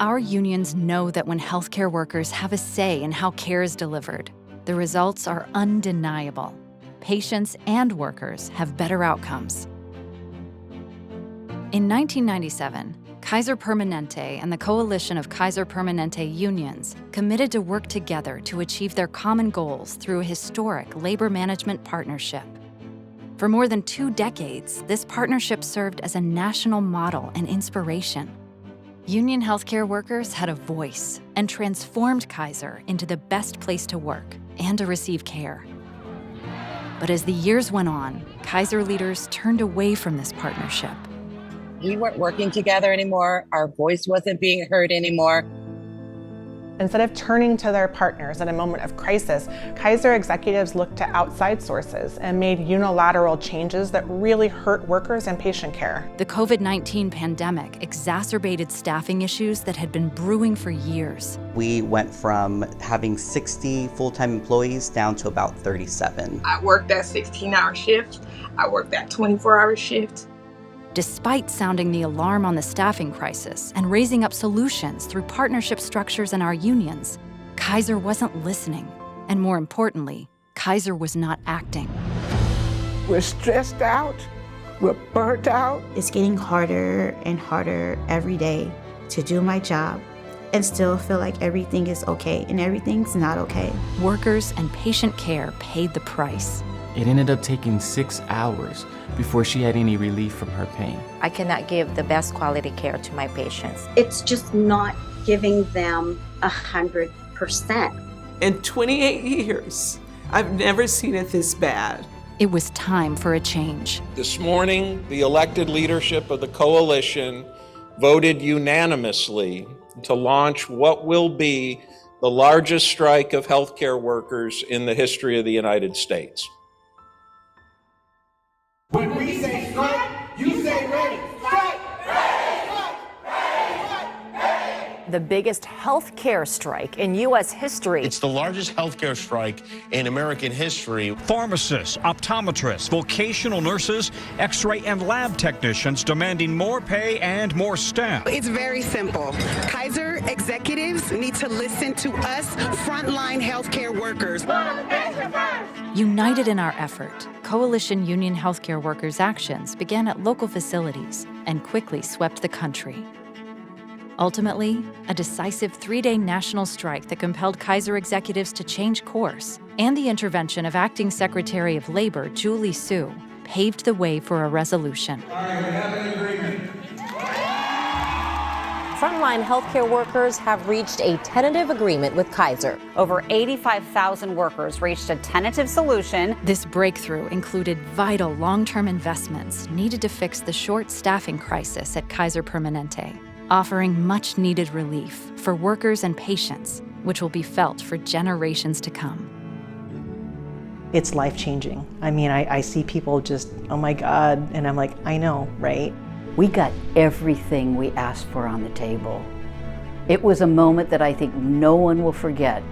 Our unions know that when healthcare workers have a say in how care is delivered, the results are undeniable. Patients and workers have better outcomes. In 1997, Kaiser Permanente and the coalition of Kaiser Permanente unions committed to work together to achieve their common goals through a historic labor management partnership. For more than 2 decades, this partnership served as a national model and inspiration. Union healthcare workers had a voice and transformed Kaiser into the best place to work and to receive care. But as the years went on, Kaiser leaders turned away from this partnership. We weren't working together anymore. Our voice wasn't being heard anymore. Instead of turning to their partners at a moment of crisis, Kaiser executives looked to outside sources and made unilateral changes that really hurt workers and patient care. The COVID-19 pandemic exacerbated staffing issues that had been brewing for years. We went from having 60 full-time employees down to about 37. I worked that 16-hour shift. I worked that 24-hour shift. Despite sounding the alarm on the staffing crisis and raising up solutions through partnership structures in our unions, Kaiser wasn't listening. And more importantly, Kaiser was not acting. We're stressed out. We're burnt out. It's getting harder and harder every day to do my job and still feel like everything is okay, and everything's not okay. Workers and patient care paid the price. It ended up taking 6 hours before she had any relief from her pain. I cannot give the best quality care to my patients. It's just not giving them 100%. In 28 years, I've never seen it this bad. It was time for a change. This morning, the elected leadership of the coalition voted unanimously to launch what will be the largest strike of healthcare workers in the history of the United States. When we say strike, you say ready. Strike! The biggest health care strike in U.S. history. It's the largest healthcare strike in American history. Pharmacists, optometrists, vocational nurses, x-ray and lab technicians demanding more pay and more staff. It's very simple. Kaiser executives need to listen to us frontline healthcare workers. United in our effort, Coalition Union Healthcare Workers' actions began at local facilities and quickly swept the country. Ultimately, a decisive 3-day national strike that compelled Kaiser executives to change course and the intervention of Acting Secretary of Labor Julie Su paved the way for a resolution. All right, we have an agreement. Frontline healthcare workers have reached a tentative agreement with Kaiser. Over 85,000 workers reached a tentative solution. This breakthrough included vital long-term investments needed to fix the short staffing crisis at Kaiser Permanente, offering much-needed relief for workers and patients, which will be felt for generations to come. It's life-changing. I mean, I see people just, oh my God, and I'm like, I know, right? We got everything we asked for on the table. It was a moment that I think no one will forget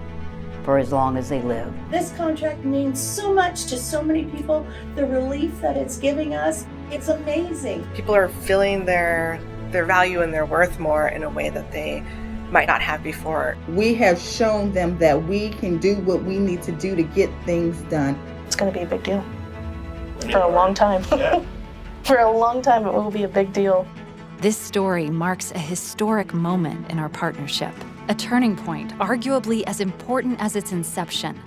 for as long as they live. This contract means so much to so many people. The relief that it's giving us, it's amazing. People are feeling their value and their worth more in a way that they might not have before. We have shown them that we can do what we need to do to get things done. It's going to be a big deal for a long time. For a long time, it will be a big deal. This story marks a historic moment in our partnership, a turning point arguably as important as its inception.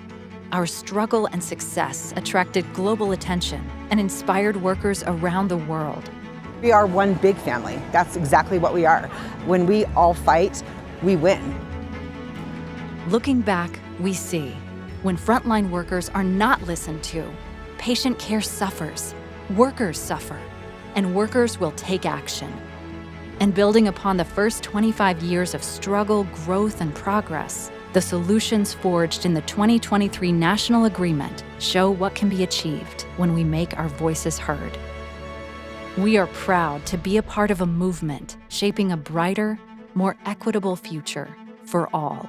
Our struggle and success attracted global attention and inspired workers around the world. We are one big family. That's exactly what we are. When we all fight, we win. Looking back, we see when frontline workers are not listened to, patient care suffers, workers suffer, and workers will take action. And building upon the first 25 years of struggle, growth, and progress, the solutions forged in the 2023 National Agreement show what can be achieved when we make our voices heard. We are proud to be a part of a movement shaping a brighter, more equitable future for all.